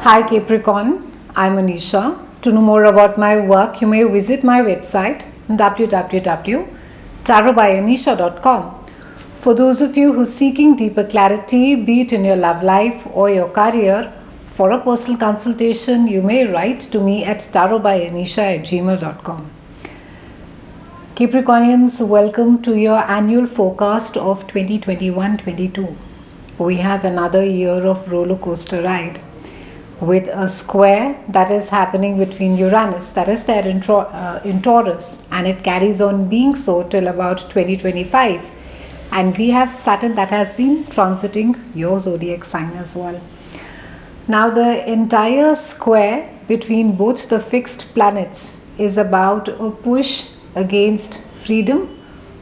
Hi Capricorn, I'm Anisha. To know more about my work, you may visit my website www.tarotbyanisha.com. For those of you who are seeking deeper clarity, be it in your love life or your career, for a personal consultation, you may write to me at tarotbyanisha@gmail.com. Capricornians, welcome to your annual forecast of 2021-22. We have another year of roller coaster ride with a square that is happening between Uranus, that is there in Taurus, and it carries on being so till about 2025. And we have Saturn that has been transiting your zodiac sign as well. Now, the entire square between both the fixed planets is about a push against freedom,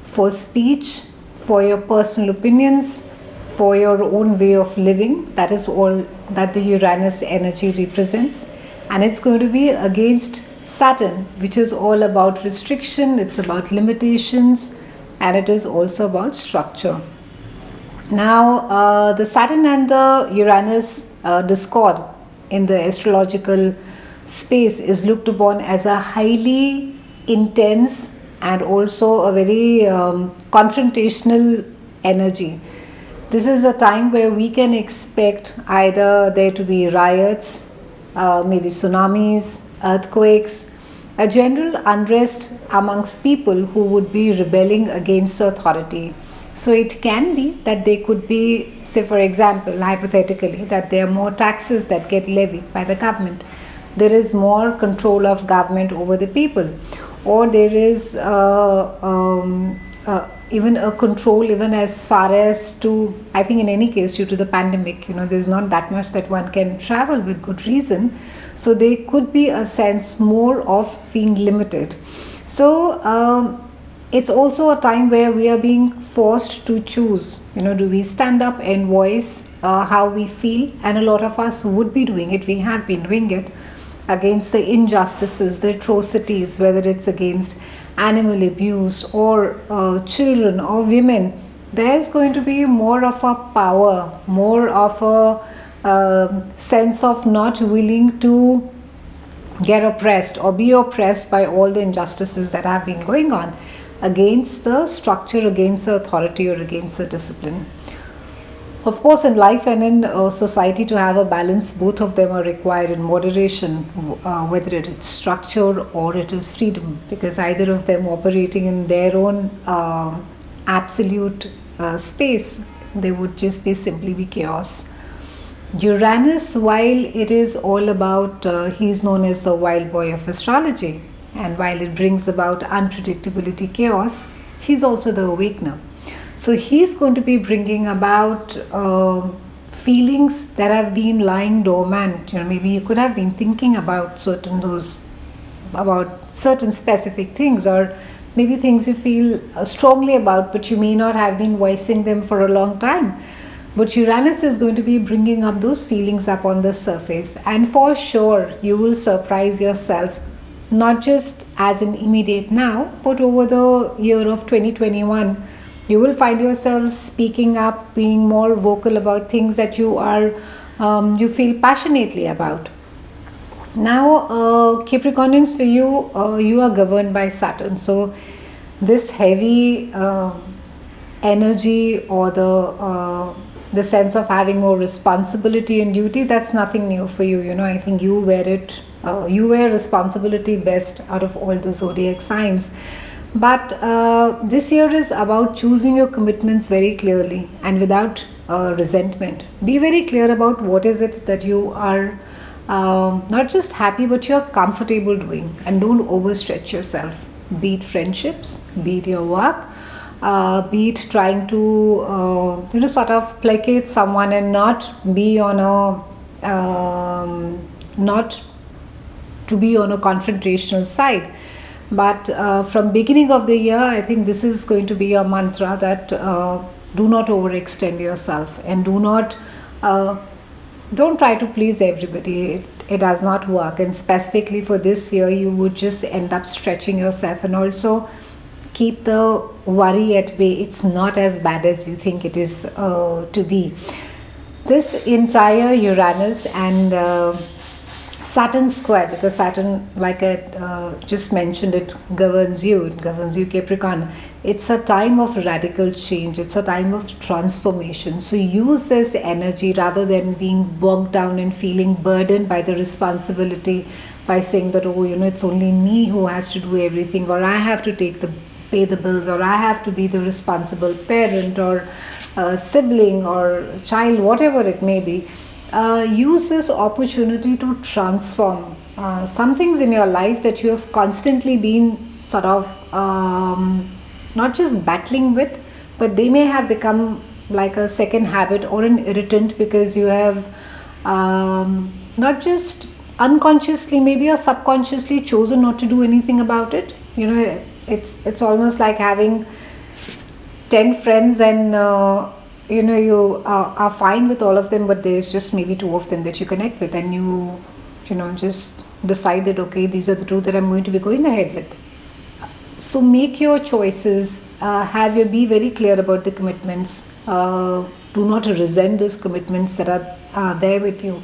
for speech, for your personal opinions, for your own way of living. That is all that the Uranus energy represents. And it's going to be against Saturn, which is all about restriction, it's about limitations, and it is also about structure. Now, the Saturn and the Uranus discord in the astrological space is looked upon as a highly intense and also a very confrontational energy. This is a time where we can expect either there to be riots, maybe tsunamis, earthquakes, a general unrest amongst people who would be rebelling against authority. So it can be that they could be, say for example, hypothetically, that there are more taxes that get levied by the government. There is more control of government over the people, or there is even a control even as far as to, I think in any case due to the pandemic, there's not that much that one can travel with good reason. So there could be a sense more of being limited. So it's also a time where we are being forced to choose, do we stand up and voice how we feel? And a lot of us would be doing it, we have been doing it, against the injustices, the atrocities, whether it's against animal abuse or children or women. There's going to be more of a power, more of a sense of not willing to get oppressed or be oppressed by all the injustices that have been going on against the structure, against the authority, or against the discipline. Of course, in life and in society, to have a balance, both of them are required in moderation, whether it is structure or it is freedom, because either of them operating in their own absolute space, they would just simply be chaos. Uranus, while it is all about, he is known as the wild boy of astrology, and while it brings about unpredictability, chaos, he's also the awakener. So he's going to be bringing about feelings that have been lying dormant. Maybe you could have been thinking about certain specific things, or maybe things you feel strongly about, but you may not have been voicing them for a long time. But Uranus is going to be bringing up those feelings up on the surface, and for sure you will surprise yourself, not just as an immediate now, but over the year of 2021. You will find yourself speaking up, being more vocal about things that you feel passionately about. Now, Capricornians, for you, you are governed by Saturn. So this heavy energy, or the sense of having more responsibility and duty, that's nothing new for you. I think you wear it. You wear responsibility best out of all the zodiac signs. But this year is about choosing your commitments very clearly and without resentment. Be very clear about what is it that you are not just happy, but you're comfortable doing, and don't overstretch yourself. Be it friendships, be it your work, be it trying to sort of placate someone and not be on a confrontational side. But from beginning of the year, I think this is going to be a mantra that do not overextend yourself, and don't try to please everybody. It does not work, and specifically for this year you would just end up stretching yourself. And also keep the worry at bay. It's not as bad as you think it is to be. This entire Uranus and Saturn square, because Saturn, like I just mentioned, it governs you, Capricorn. It's a time of radical change, it's a time of transformation. So use this energy rather than being bogged down and feeling burdened by the responsibility by saying that, oh, it's only me who has to do everything, or I have to pay the bills, or I have to be the responsible parent or sibling or child, whatever it may be. Use this opportunity to transform some things in your life that you have constantly been sort of not just battling with, but they may have become like a second habit or an irritant because you have not just unconsciously, maybe, or subconsciously chosen not to do anything about it. It's almost like having 10 friends and you are fine with all of them, but there's just maybe 2 of them that you connect with, and you just decide that, okay, these are the 2 that I'm going to be going ahead with. So make your choices, be very clear about the commitments, do not resent those commitments that are there with you,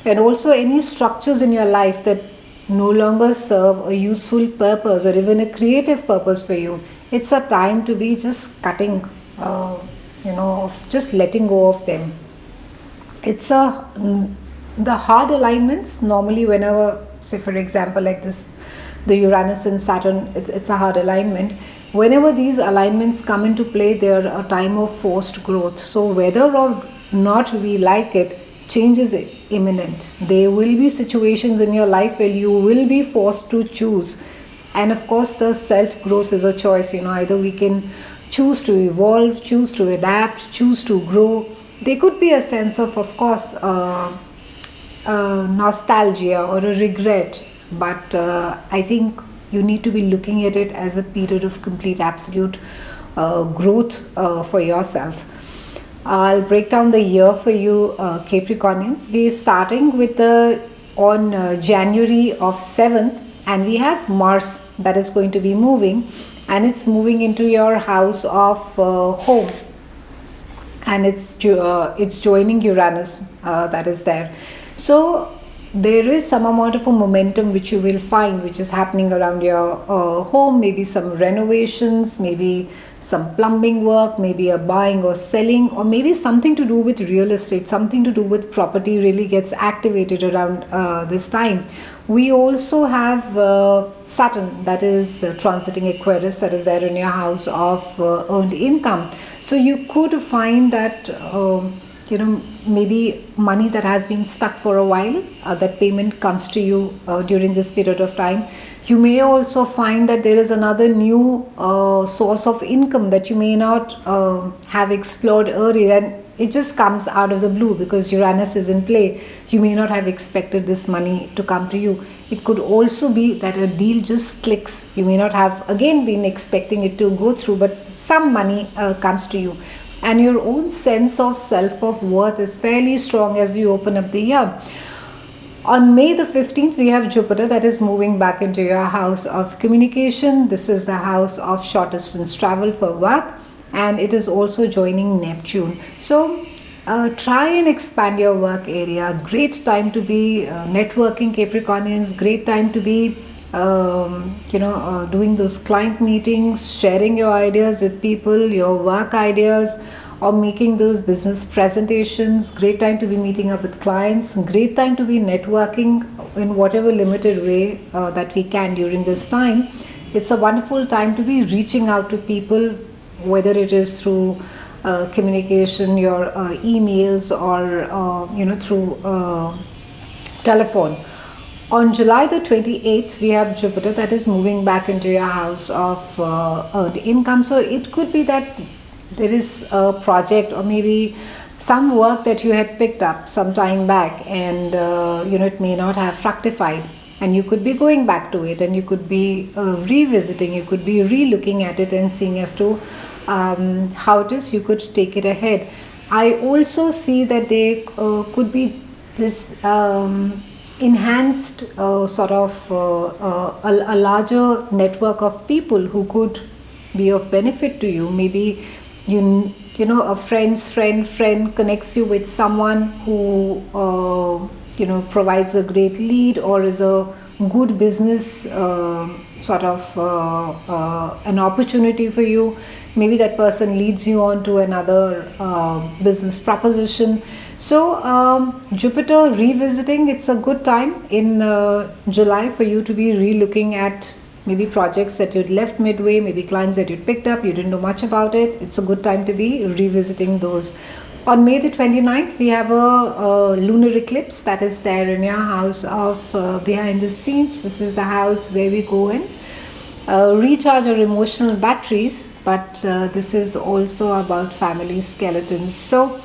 and also any structures in your life that no longer serve a useful purpose or even a creative purpose for you. It's a time to be just cutting, of just letting go of them. It's the hard alignments, normally whenever, say for example like this, the Uranus and Saturn, it's a hard alignment. Whenever these alignments come into play, they're a time of forced growth. So whether or not we like it, change is imminent. There will be situations in your life where you will be forced to choose. And of course, the self-growth is a choice. Either we can choose to evolve, choose to adapt, choose to grow. There could be a sense of course, nostalgia or a regret. But I think you need to be looking at it as a period of complete, absolute growth for yourself. I'll break down the year for you, Capricornians. We're starting with on January of 7th, and we have Mars that is going to be moving, and it's moving into your house of home, and it's joining Uranus that is there. So there is some amount of a momentum which you will find, which is happening around your home, maybe some renovations, maybe some plumbing work, maybe a buying or selling, or maybe something to do with real estate, something to do with property really gets activated around this time. We also have Saturn that is transiting Aquarius, that is there in your house of earned income. So you could find that maybe money that has been stuck for a while, that payment comes to you during this period of time. You may also find that there is another new source of income that you may not have explored earlier, and it just comes out of the blue because Uranus is in play. You may not have expected this money to come to you. It could also be that a deal just clicks. You may not have again been expecting it to go through, but some money comes to you. And your own sense of self-worth is fairly strong as you open up the year. On May the 15th, we have Jupiter that is moving back into your house of communication. This is the house of short distance travel for work, and it is also joining Neptune. So try and expand your work area. Great time to be networking, Capricornians. Great time to be doing those client meetings, sharing your ideas with people, your work ideas, or making those business presentations. Great time to be meeting up with clients. Great time to be networking in whatever limited way that we can during this time. It's a wonderful time to be reaching out to people, whether it is through communication, your emails, or through telephone. On July the 28th, we have Jupiter that is moving back into your house of earned income. So it could be that there is a project or maybe some work that you had picked up some time back, and it may not have fructified, and you could be going back to it, and you could be revisiting, you could be re-looking at it and seeing as to how it is you could take it ahead. I also see that there could be this enhanced sort of a larger network of people who could be of benefit to you. Maybe you a friend's friend connects you with someone who provides a great lead or is a good business an opportunity for you. Maybe that person leads you on to another business proposition. So Jupiter revisiting, it's a good time in July for you to be re-looking at maybe projects that you'd left midway, maybe clients that you'd picked up, you didn't know much about it. It's a good time to be revisiting those. On May the 29th, we have a lunar eclipse that is there in your house of behind the scenes. This is the house where we go in, recharge our emotional batteries, but this is also about family skeletons. So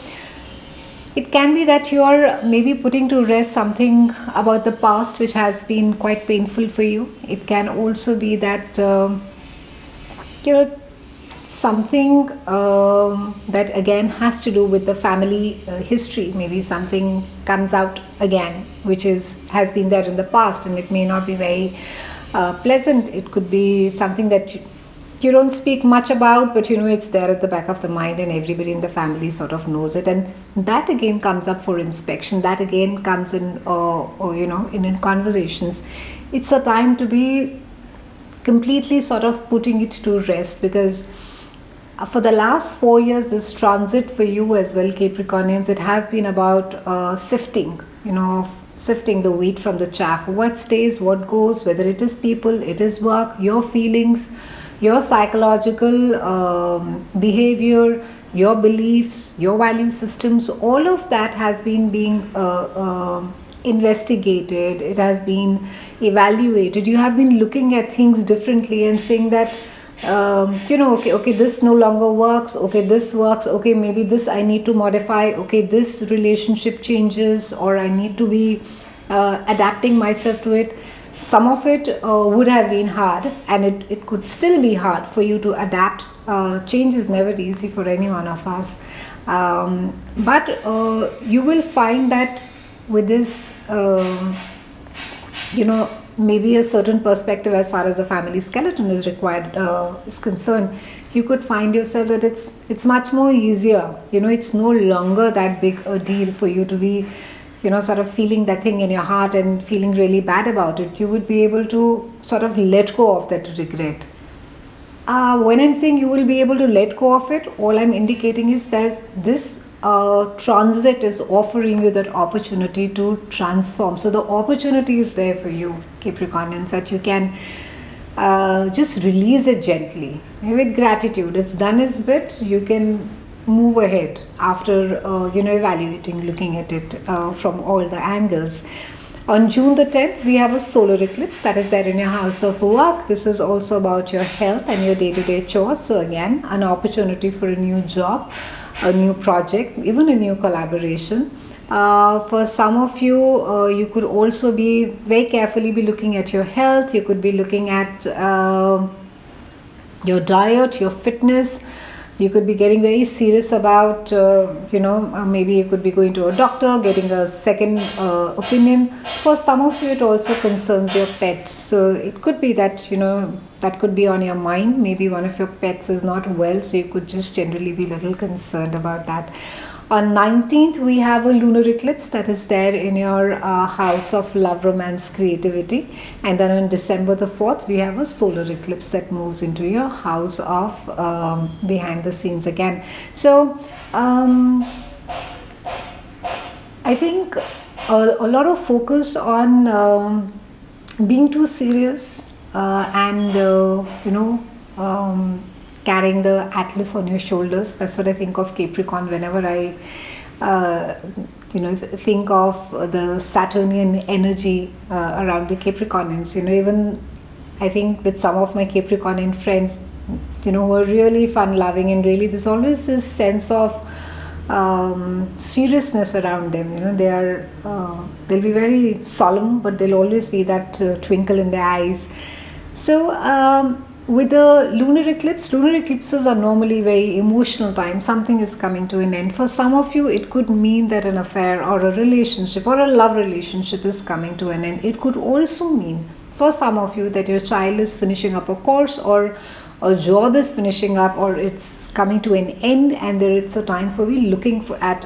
it can be that you are maybe putting to rest something about the past which has been quite painful for you. It can also be that something that again has to do with the family history. Maybe something comes out again which has been there in the past, and it may not be very pleasant. It could be something that you don't speak much about, but it's there at the back of the mind, and everybody in the family sort of knows it, and that again comes up for inspection. That again comes in in conversations. It's a time to be completely sort of putting it to rest, because for the last 4 years, this transit for you as well, Capricornians, it has been about sifting the wheat from the chaff. What stays, what goes, whether it is people, it is work, your feelings, your psychological behavior, your beliefs, your value systems, all of that has been being investigated. It has been evaluated. You have been looking at things differently and saying that okay, this no longer works, okay, this works, okay, maybe this I need to modify, okay, this relationship changes, or I need to be adapting myself to it. Some of it would have been hard, and it could still be hard for you to adapt. Change is never easy for any one of us, but you will find that with this maybe a certain perspective as far as the family skeleton is concerned, you could find yourself that it's much more easier. It's no longer that big a deal for you to be sort of feeling that thing in your heart and feeling really bad about it. You would be able to sort of let go of that regret. When I'm saying you will be able to let go of it, all I'm indicating is that this transit is offering you that opportunity to transform. So the opportunity is there for you, Capricornians, that you can just release it gently with gratitude. It's done its bit. You can move ahead after evaluating, looking at it from all the angles. On June the 10th, we have a solar eclipse that is there in your house of work. This is also about your health and your day-to-day chores. So again, an opportunity for a new job, a new project, even a new collaboration. For some of you, you could also be very carefully be looking at your health. You could be looking at your diet, your fitness. You could be getting very serious about, maybe you could be going to a doctor, getting a second opinion. For some of you, it also concerns your pets. So it could be that, that could be on your mind. Maybe one of your pets is not well, so you could just generally be a little concerned about that. On 19th, we have a lunar eclipse that is there in your house of love, romance, creativity. And then on December the 4th, we have a solar eclipse that moves into your house of behind the scenes again. So I think a lot of focus on being too serious and carrying the atlas on your shoulders. That's what I think of Capricorn whenever I think of the Saturnian energy around the Capricornians. Even I think with some of my Capricornian friends, who are really fun loving, and really there's always this sense of seriousness around them. They'll be very solemn, but there'll always be that twinkle in their eyes. So with the lunar eclipses are normally very emotional time. Something is coming to an end. For some of you, it could mean that an affair or a relationship or a love relationship is coming to an end. It could also mean for some of you that your child is finishing up a course or a job is finishing up or it's coming to an end, and there it's a time for we looking at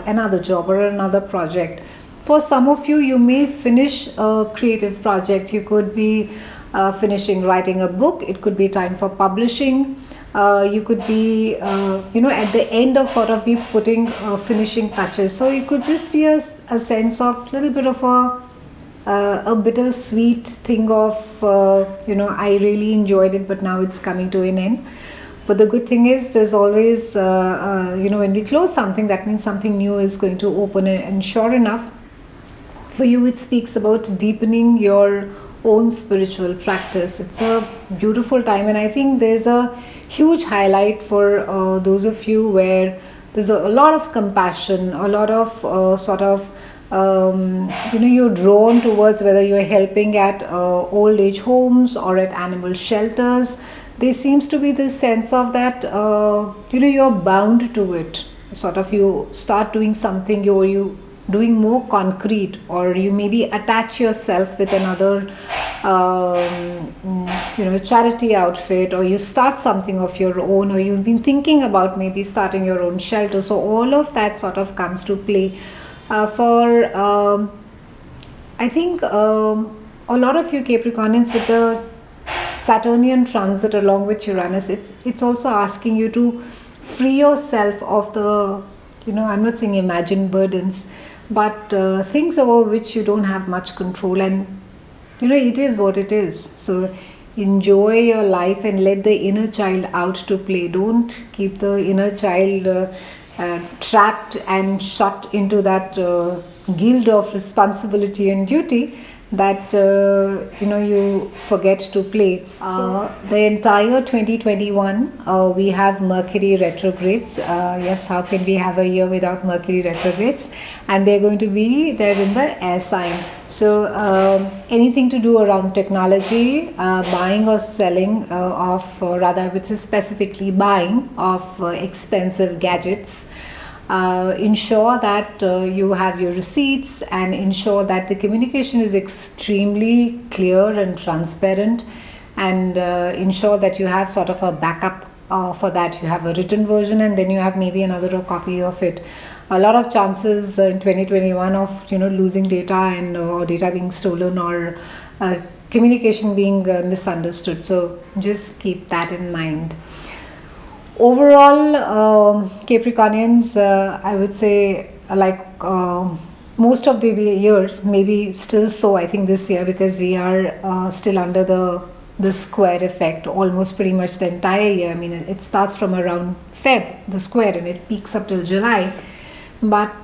another job or another project. For some of you, you may finish a creative project. You could be finishing writing a book. It could be time for publishing. You could be at the end of sort of be putting finishing touches. So it could just be a sense of little bit of a bittersweet thing of I really enjoyed it, but now it's coming to an end. But the good thing is there's always when we close something, that means something new is going to open, and sure enough, for you it speaks about deepening your own spiritual practice. It's a beautiful time, and I think there's a huge highlight for those of you where there's a lot of compassion, a lot of you're drawn towards whether you're helping at old age homes or at animal shelters. There seems to be this sense of that you're bound to it. Sort of you start doing something, you doing more concrete, or you maybe attach yourself with another charity outfit, or you start something of your own, or you've been thinking about maybe starting your own shelter. So all of that sort of comes to play for I think a lot of you Capricornians with the Saturnian transit along with Uranus. It's also asking you to free yourself of the I'm not saying imagined burdens, but things over which you don't have much control, and it is what it is. So enjoy your life and let the inner child out to play. Don't keep the inner child trapped and shut into that guild of responsibility and duty that you forget to play. The entire 2021 we have Mercury retrogrades. Yes, how can we have a year without Mercury retrogrades? And they're going to be there in the air sign. So anything to do around technology, buying or selling of rather I would say specifically buying of expensive gadgets. Ensure that you have your receipts, and ensure that the communication is extremely clear and transparent, and ensure that you have sort of a backup for that. You have a written version, and then you have maybe another copy of it. A lot of chances in 2021 of losing data and or data being stolen, or communication being misunderstood. So just keep that in mind. Overall, Capricornians, I would say, most of the years, maybe still so, I think this year, because we are still under the square effect almost pretty much the entire year. I mean, it starts from around Feb, the square, and it peaks up till July. But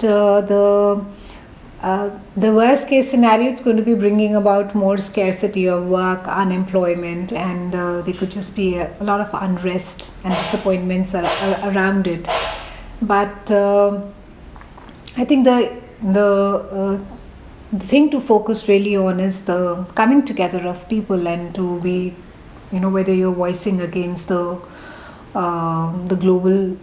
the worst case scenario, it's going to be bringing about more scarcity of work, unemployment, and there could just be a lot of unrest and disappointments around it. But I think the thing to focus really on is the coming together of people, and to be, whether you're voicing against the global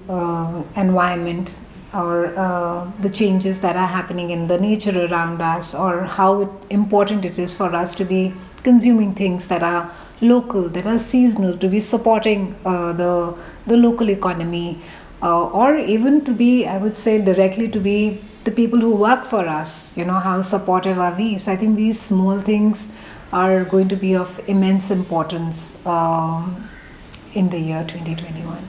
environment, or the changes that are happening in the nature around us, or how important it is for us to be consuming things that are local, that are seasonal, to be supporting the local economy, or even to be, I would say, directly to be the people who work for us. How supportive are we? So I think these small things are going to be of immense importance in the year 2021.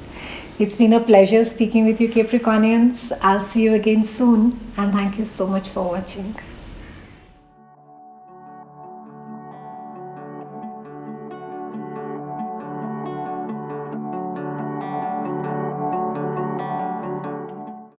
It's been a pleasure speaking with you, Capricornians. I'll see you again soon, and thank you so much for watching.